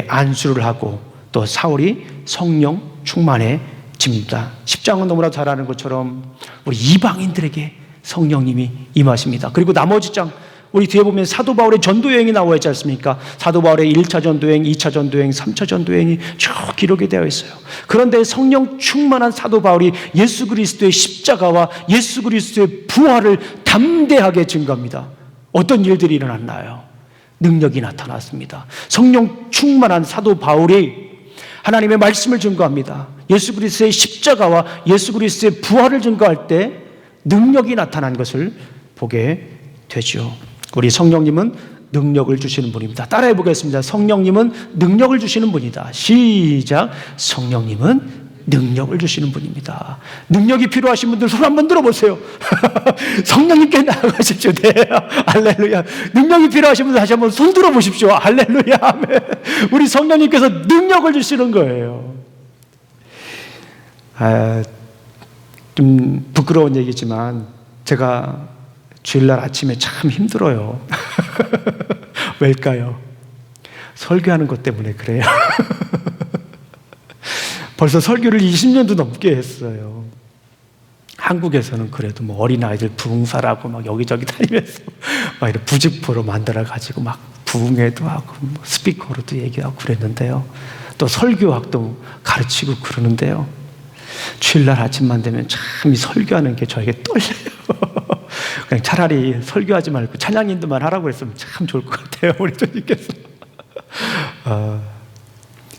안수를 하고 또 사울이 성령 충만해집니다. 10장은 너무나 잘 아는 것처럼 우리 이방인들에게 성령님이 임하십니다. 그리고 나머지 장 우리 뒤에 보면 사도 바울의 전도 여행이 나와 있지 않습니까? 사도 바울의 1차 전도 여행, 2차 전도 여행, 3차 전도 여행이 쭉 기록이 되어 있어요. 그런데 성령 충만한 사도 바울이 예수 그리스도의 십자가와 예수 그리스도의 부활을 담대하게 증거합니다. 어떤 일들이 일어났나요? 능력이 나타났습니다. 성령 충만한 사도 바울이 하나님의 말씀을 증거합니다. 예수 그리스도의 십자가와 예수 그리스도의 부활을 증거할 때 능력이 나타난 것을 보게 되죠. 우리 성령님은 능력을 주시는 분입니다. 따라해 보겠습니다. 성령님은 능력을 주시는 분이다. 시작. 성령님은 능력을 주시는 분입니다. 능력이 필요하신 분들 손 한번 들어보세요. 성령님께 나아가십시오. 네. 할렐루야. 능력이 필요하신 분들 다시 한번 손 들어보십시오. 할렐루야. 아멘. 우리 성령님께서 능력을 주시는 거예요. 좀 부끄러운 얘기지만 제가 주일날 아침에 참 힘들어요. 왜일까요? 설교하는 것 때문에 그래요. 벌써 설교를 20년도 넘게 했어요. 한국에서는 그래도 뭐 어린아이들 부흥사라고 막 여기저기 다니면서 막 이렇게 부직포로 만들어가지고 막 부흥회도 하고 뭐 스피커로도 얘기하고 그랬는데요. 또 설교학도 가르치고 그러는데요. 주일날 아침만 되면 참 이 설교하는 게 저에게 떨려요. 그냥 차라리 설교하지 말고 찬양인도만 하라고 했으면 참 좋을 것 같아요. 우리 주님께서.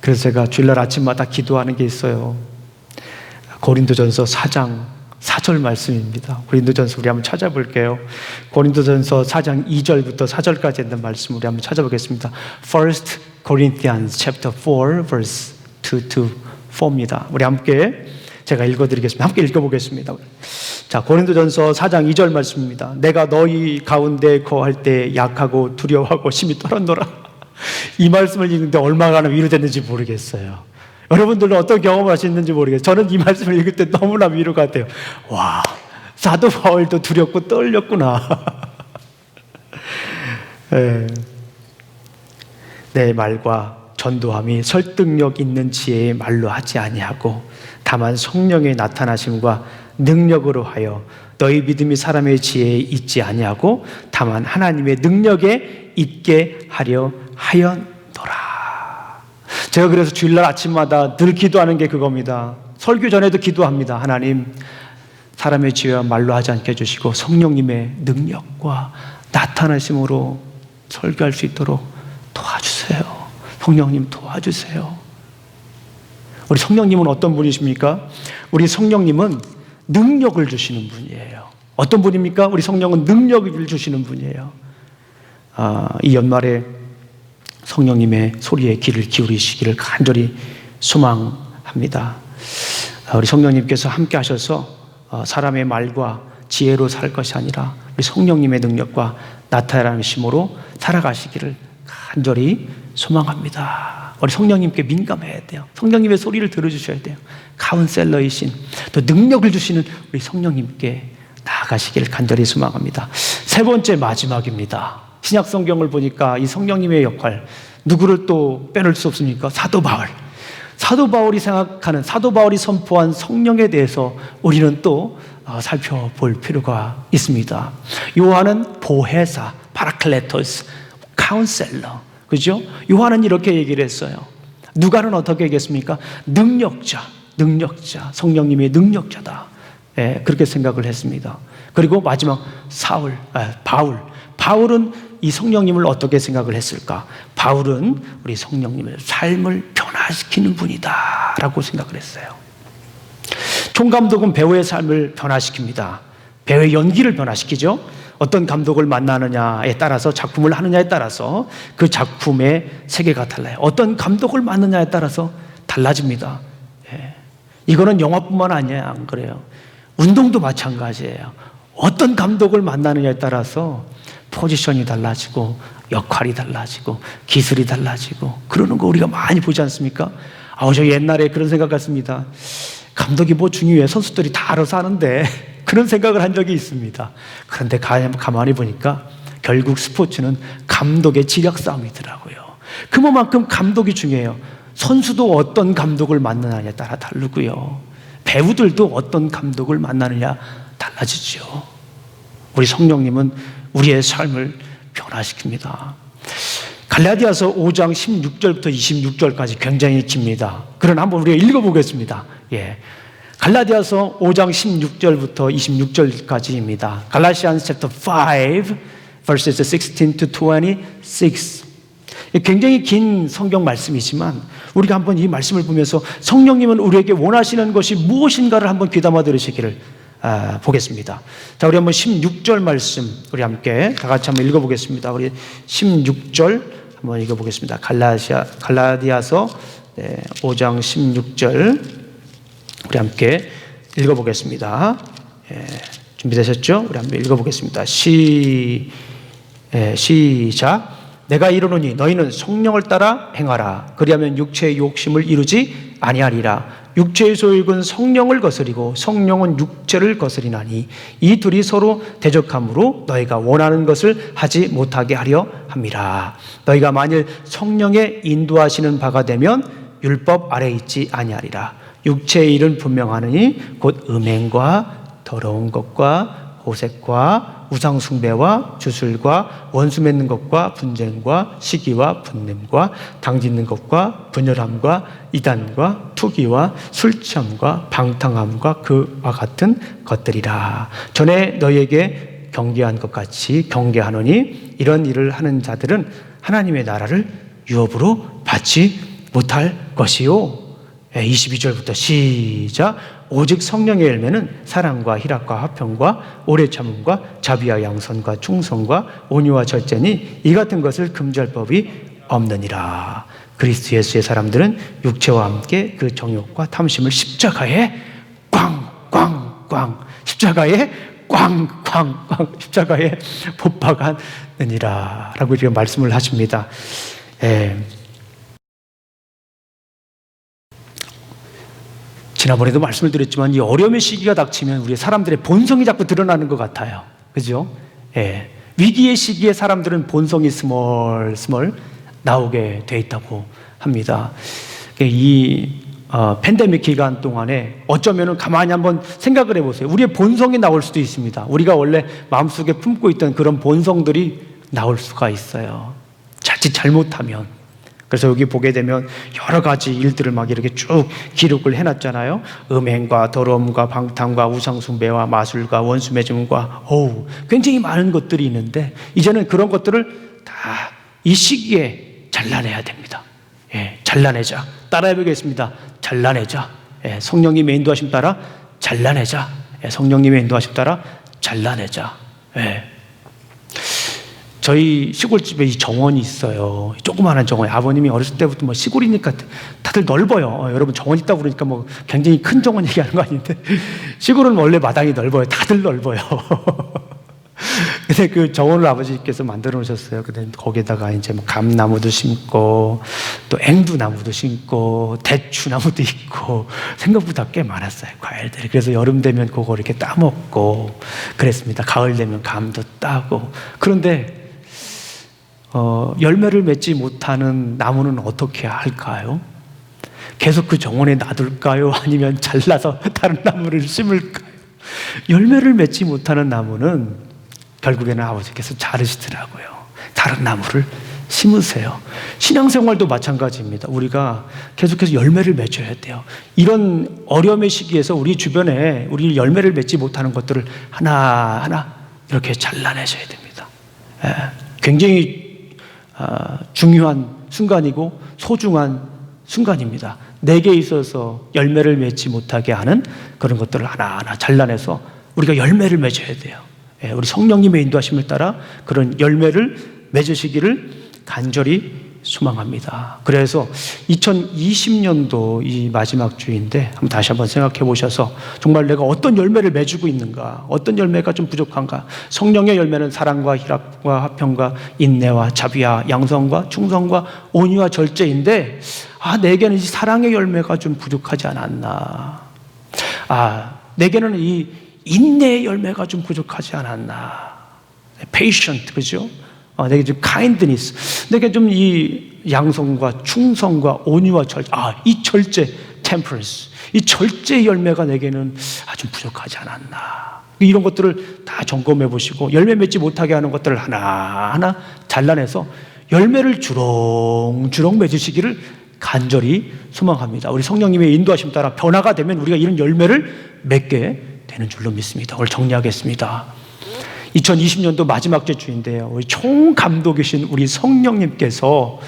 그래서 제가 주일날 아침마다 기도하는 게 있어요. 고린도전서 4장 4절 말씀입니다. 고린도전서 우리 한번 찾아볼게요. 고린도전서 4장 2절부터 4절까지 있는 말씀 우리 한번 찾아보겠습니다. First Corinthians chapter 4 verse 2 to 4입니다. 우리 함께 제가 읽어드리겠습니다. 함께 읽어보겠습니다. 자, 고린도전서 4장 2절 말씀입니다. 내가 너희 가운데 거할 때 약하고 두려워하고 심히 떨었노라. 이 말씀을 읽는데 얼마나 위로됐는지 모르겠어요. 여러분들은 어떤 경험을 하셨는지 모르겠어요. 저는 이 말씀을 읽을 때 너무나 위로가 돼요. 와, 사도 바울도 두렵고 떨렸구나. 내 말과 전도함이 설득력 있는 지혜의 말로 하지 아니하고 다만 성령의 나타나심과 능력으로 하여 너희 믿음이 사람의 지혜에 있지 아니하고 다만 하나님의 능력에 있게 하려 하였노라. 제가 그래서 주일날 아침마다 늘 기도하는 게 그겁니다. 설교 전에도 기도합니다. 하나님, 사람의 지혜와 말로 하지 않게 해주시고 성령님의 능력과 나타나심으로 설교할 수 있도록 도와주세요. 성령님 도와주세요. 우리 성령님은 어떤 분이십니까? 우리 성령님은 능력을 주시는 분이에요. 어떤 분입니까? 우리 성령은 능력을 주시는 분이에요. 이 연말에 성령님의 소리에 귀를 기울이시기를 간절히 소망합니다. 우리 성령님께서 함께 하셔서 사람의 말과 지혜로 살 것이 아니라 우리 성령님의 능력과 나타나심으로 살아가시기를 간절히 소망합니다. 우리 성령님께 민감해야 돼요. 성령님의 소리를 들어주셔야 돼요. 카운셀러이신 또 능력을 주시는 우리 성령님께 나아가시기를 간절히 소망합니다. 세 번째 마지막입니다. 신약 성경을 보니까 이 성령님의 역할, 누구를 또 빼놓을 수 없습니까? 사도 바울. 사도 바울이 생각하는, 사도 바울이 선포한 성령에 대해서 우리는 또 살펴볼 필요가 있습니다. 요한은 보혜사, 파라클레토스, 카운셀러, 그죠? 요한은 이렇게 얘기를 했어요. 누가는 어떻게 얘기했습니까? 능력자, 성령님의 능력자다. 그렇게 생각을 했습니다. 그리고 마지막 바울은 이 성령님을 어떻게 생각을 했을까? 바울은 우리 성령님의 삶을 변화시키는 분이다 라고 생각을 했어요. 총감독은 배우의 삶을 변화시킵니다. 배우의 연기를 변화시키죠. 어떤 감독을 만나느냐에 따라서, 작품을 하느냐에 따라서 그 작품의 세계가 달라요. 어떤 감독을 만나느냐에 따라서 달라집니다. 이거는 영화뿐만 아니에요. 안 그래요? 운동도 마찬가지예요. 어떤 감독을 만나느냐에 따라서 포지션이 달라지고 역할이 달라지고 기술이 달라지고 그러는 거 우리가 많이 보지 않습니까? 저 옛날에 그런 생각 같습니다. 감독이 뭐 중요해? 선수들이 다 알아서 하는데 그런 생각을 한 적이 있습니다. 그런데 가만히 보니까 결국 스포츠는 감독의 지력 싸움이더라고요. 그만큼 감독이 중요해요. 선수도 어떤 감독을 만나느냐에 따라 다르고요. 배우들도 어떤 감독을 만나느냐 달라지죠. 우리 성령님은 우리의 삶을 변화시킵니다. 갈라디아서 5장 16절부터 26절까지 굉장히 깁니다. 그러나 한번 우리가 읽어보겠습니다. 갈라디아서 5장 16절부터 26절까지입니다. Galatians chapter 5 verses 16 to 26. 굉장히 긴 성경 말씀이지만 우리가 한번 이 말씀을 보면서 성령님은 우리에게 원하시는 것이 무엇인가를 한번 귀담아 들으시기를 보겠습니다. 자, 우리 한번 16절 말씀 우리 함께 다 같이 한번 읽어보겠습니다. 우리 16절 한번 읽어보겠습니다. 갈라디아서 5장 16절 우리 함께 읽어보겠습니다. 준비되셨죠? 우리 한번 읽어보겠습니다. 시작. 내가 이르노니 너희는 성령을 따라 행하라. 그리하면 육체의 욕심을 이루지 아니하리라. 육체의 소욕은 성령을 거스리고 성령은 육체를 거스리나니 이 둘이 서로 대적함으로 너희가 원하는 것을 하지 못하게 하려 함이라. 너희가 만일 성령의 인도하시는 바가 되면 율법 아래 있지 아니하리라. 육체의 일은 분명하느니 곧 음행과 더러운 것과 호색과 우상숭배와 주술과 원수 맺는 것과 분쟁과 시기와 분냄과 당짓는 것과 분열함과 이단과 투기와 술취함과 방탕함과 그와 같은 것들이라. 전에 너희에게 경계한 것 같이 경계하노니 이런 일을 하는 자들은 하나님의 나라를 유업으로 받지 못할 것이요. 22절부터 시작. 오직 성령의 열매는 사랑과 희락과 화평과 오래 참음과 자비와 양선과 충성과 온유와 절제니 이 같은 것을 금지할 법이 없느니라. 그리스도 예수의 사람들은 육체와 함께 그 정욕과 탐심을 십자가에 꽝꽝꽝 십자가에 꽝꽝꽝 십자가에 못 박았느니라 라고 지금 말씀을 하십니다. 지난번에도 말씀을 드렸지만 이 어려움의 시기가 닥치면 우리 사람들의 본성이 자꾸 드러나는 것 같아요. 그죠? 위기의 시기에 사람들은 본성이 스멀스멀 나오게 돼 있다고 합니다. 이 팬데믹 기간 동안에 어쩌면 가만히 한번 생각을 해보세요. 우리의 본성이 나올 수도 있습니다. 우리가 원래 마음속에 품고 있던 그런 본성들이 나올 수가 있어요. 자칫 잘못하면. 그래서 여기 보게 되면 여러 가지 일들을 막 이렇게 쭉 기록을 해놨잖아요. 음행과 더러움과 방탕과 우상숭배와 마술과 원수매짐과 굉장히 많은 것들이 있는데 이제는 그런 것들을 다 이 시기에 잘라내야 됩니다. 잘라내자. 따라해보겠습니다. 잘라내자. 성령님의 인도하심 따라 잘라내자. 성령님의 인도하심 따라 잘라내자. 저희 시골집에 이 정원이 있어요. 조그마한 정원이. 아버님이 어렸을 때부터 뭐 시골이니까 다들 넓어요. 여러분 정원 있다고 그러니까 뭐 굉장히 큰 정원 얘기하는 거 아닌데 시골은 원래 마당이 넓어요. 다들 넓어요. 근데 그 정원을 아버지께서 만들어 놓으셨어요. 근데 거기다가 이제 뭐 감나무도 심고 또 앵두나무도 심고 대추나무도 있고 생각보다 꽤 많았어요. 과일들이. 그래서 여름 되면 그거 이렇게 따먹고 그랬습니다. 가을 되면 감도 따고. 그런데 열매를 맺지 못하는 나무는 어떻게 할까요? 계속 그 정원에 놔둘까요? 아니면 잘라서 다른 나무를 심을까요? 열매를 맺지 못하는 나무는 결국에는 아버지께서 자르시더라고요. 다른 나무를 심으세요. 신앙생활도 마찬가지입니다. 우리가 계속해서 열매를 맺어야 돼요. 이런 어려움의 시기에서 우리 주변에 우리 열매를 맺지 못하는 것들을 하나하나 이렇게 잘라내셔야 됩니다. 굉장히 중요한 순간이고 소중한 순간입니다. 내게 있어서 열매를 맺지 못하게 하는 그런 것들을 하나하나 잘라내서 우리가 열매를 맺어야 돼요. 우리 성령님의 인도하심을 따라 그런 열매를 맺으시기를 간절히 소망합니다. 그래서 2020년도 이 마지막 주인데 다시 한번 생각해 보셔서 정말 내가 어떤 열매를 맺고 있는가, 어떤 열매가 좀 부족한가. 성령의 열매는 사랑과 희락과 화평과 인내와 자비와 양성과 충성과 온유와 절제인데 내게는 이 사랑의 열매가 좀 부족하지 않았나. 내게는 이 인내의 열매가 좀 부족하지 않았나. patient, 그죠? 내게 좀 kindness, 내게 좀 이 양성과 충성과 온유와 절제, 이 절제, temperance, 이 절제의 열매가 내게는 좀 부족하지 않았나. 이런 것들을 다 점검해 보시고 열매 맺지 못하게 하는 것들을 하나하나 잘라내서 열매를 주렁주렁 맺으시기를 간절히 소망합니다. 우리 성령님의 인도하심 따라 변화가 되면 우리가 이런 열매를 맺게 되는 줄로 믿습니다. 오늘 정리하겠습니다. 2020년도 마지막 주인데요. 우리 총감독이신 우리 성령님께서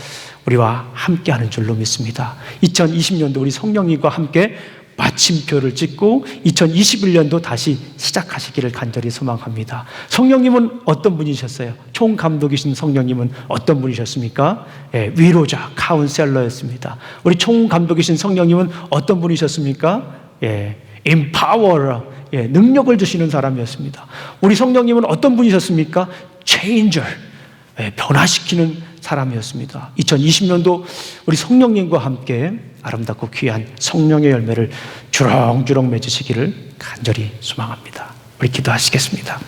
우리와 함께하는 줄로 믿습니다. 2020년도 우리 성령님과 함께 마침표를 찍고 2021년도 다시 시작하시기를 간절히 소망합니다. 성령님은 어떤 분이셨어요? 총감독이신 성령님은 어떤 분이셨습니까? 위로자, 카운셀러였습니다. 우리 총감독이신 성령님은 어떤 분이셨습니까? empowerer, 능력을 주시는 사람이었습니다. 우리 성령님은 어떤 분이셨습니까? changer, 변화시키는 사람이었습니다. 2020년도 우리 성령님과 함께 아름답고 귀한 성령의 열매를 주렁주렁 맺으시기를 간절히 소망합니다. 우리 기도하시겠습니다.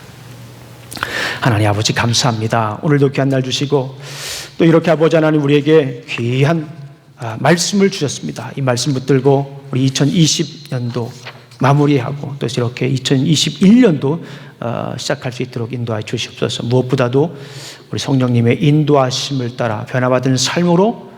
하나님 아버지 감사합니다. 오늘도 귀한 날 주시고 또 이렇게 아버지 하나님 우리에게 귀한 말씀을 주셨습니다. 이 말씀 붙들고 우리 2020년도 마무리하고 또 이렇게 2021년도 시작할 수 있도록 인도하여 주시옵소서. 무엇보다도 우리 성령님의 인도하심을 따라 변화받은 삶으로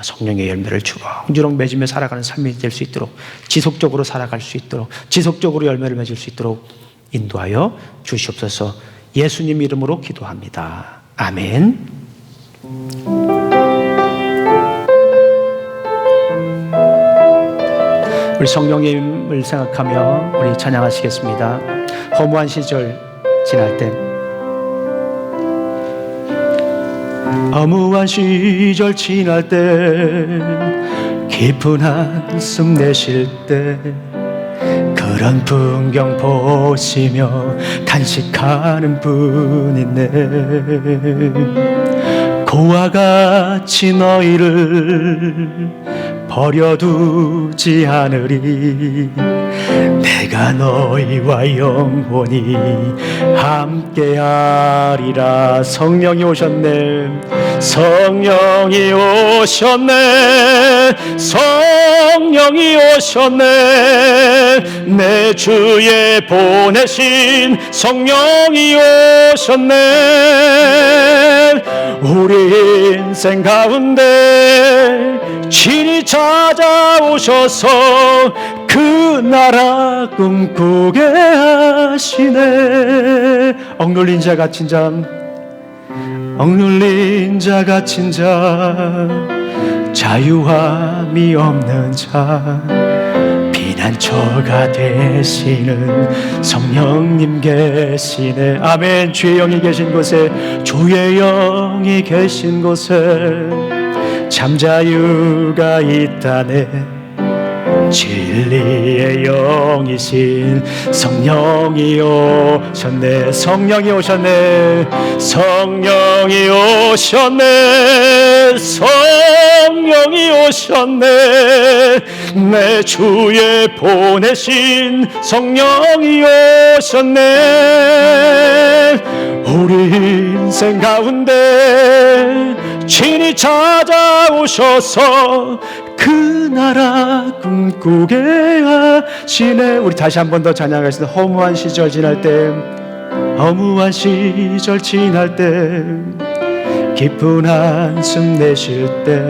성령의 열매를 주렁주렁 맺으며 살아가는 삶이 될 수 있도록, 지속적으로 살아갈 수 있도록, 지속적으로 열매를 맺을 수 있도록 인도하여 주시옵소서. 예수님 이름으로 기도합니다. 아멘. 우리 성령님을 생각하며 우리 찬양하시겠습니다. 허무한 시절 지날 때, 허무한 시절 지날 때, 깊은 한숨 내쉴 때, 그런 풍경 보시며 탄식하는 분이네. 고와 같이 너희를 버려두지 않으리. 내가 너희와 영원히 함께하리라. 성령이 오셨네. 성령이 오셨네. 성령이 오셨네. 내 주에 보내신 성령이 오셨네. 우리 인생 가운데 친히 찾아오셔서 그 나라 꿈꾸게 하시네. 억눌린 자 갇힌 자, 억눌린 자 갇힌 자, 자유함이 없는 자, 피난처가 되시는 성령님 계시네. 아멘. 주의 영이 계신 곳에, 주의 영이 계신 곳에 참자유가 있다네. 진리의 영이신 성령이 오셨네. 성령이 오셨네. 성령이 오셨네. 성령이 오셨네. 내 주에 보내신 성령이 오셨네. 우리 인생 가운데 친히 찾아오셔서 그 나라 꿈꾸게 하시네. 우리 다시 한 번 더 찬양하겠습니다. 허무한 시절 지날 때, 허무한 시절 지날 때, 깊은 한숨 내쉴 때,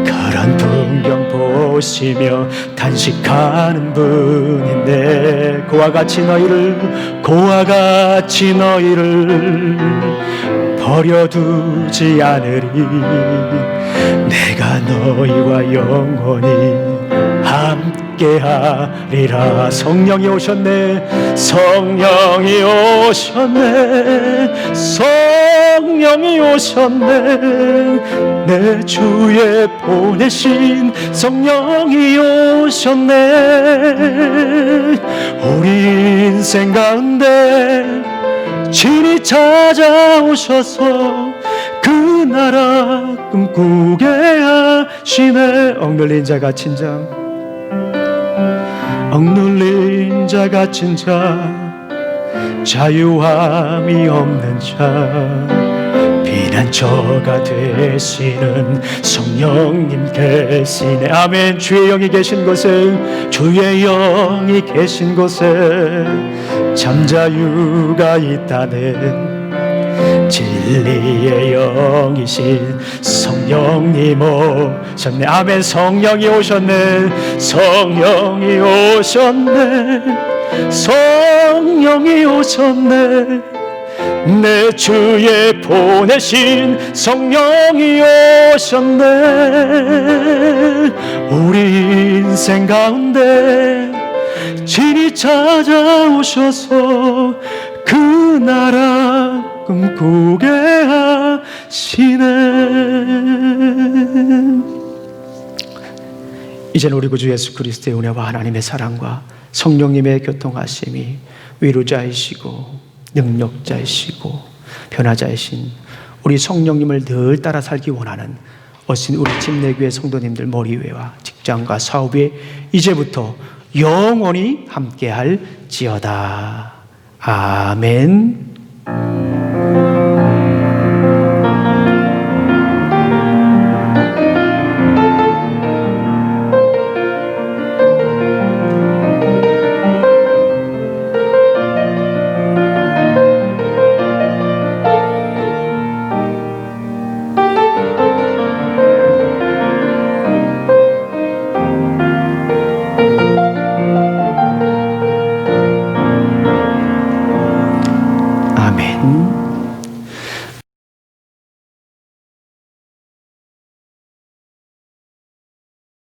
그런 풍경 보시며 탄식하는 분인데, 고와 같이 너희를, 고와 같이 너희를 버려두지 않으리. 내가 너희와 영원히 함께하리라. 성령이 오셨네. 성령이 오셨네. 성령이 오셨네. 내 주에 보내신 성령이 오셨네. 우리 인생 가운데 친히 찾아오셔서 그 나라 꿈꾸게 하시네. 억눌린 자 갇힌 자, 억눌린 자 갇힌 자, 자유함이 없는 자, 피난처가 되시는 성령님 계시네. 아멘. 주의 영이 계신 곳에, 주의 영이 계신 곳에 잠자유가 있다네. 진리의 영이신 성령님 오셨네. 아멘. 성령이 오셨네. 성령이 오셨네. 성령이 오셨네. 내 주에 보내신 성령이 오셨네. 우리 인생 가운데 친히 찾아오셔서 그 나라 꿈꾸게 하시네. 이제는 우리 구주 예수 그리스도의 은혜와 하나님의 사랑과 성령님의 교통하심이 위로자이시고 능력자이시고 변화자이신 우리 성령님을 늘 따라 살기 원하는 어신 우리 침례교회 성도님들 머리 위와 직장과 사업 위에 이제부터 영원히 함께할지어다. 아멘.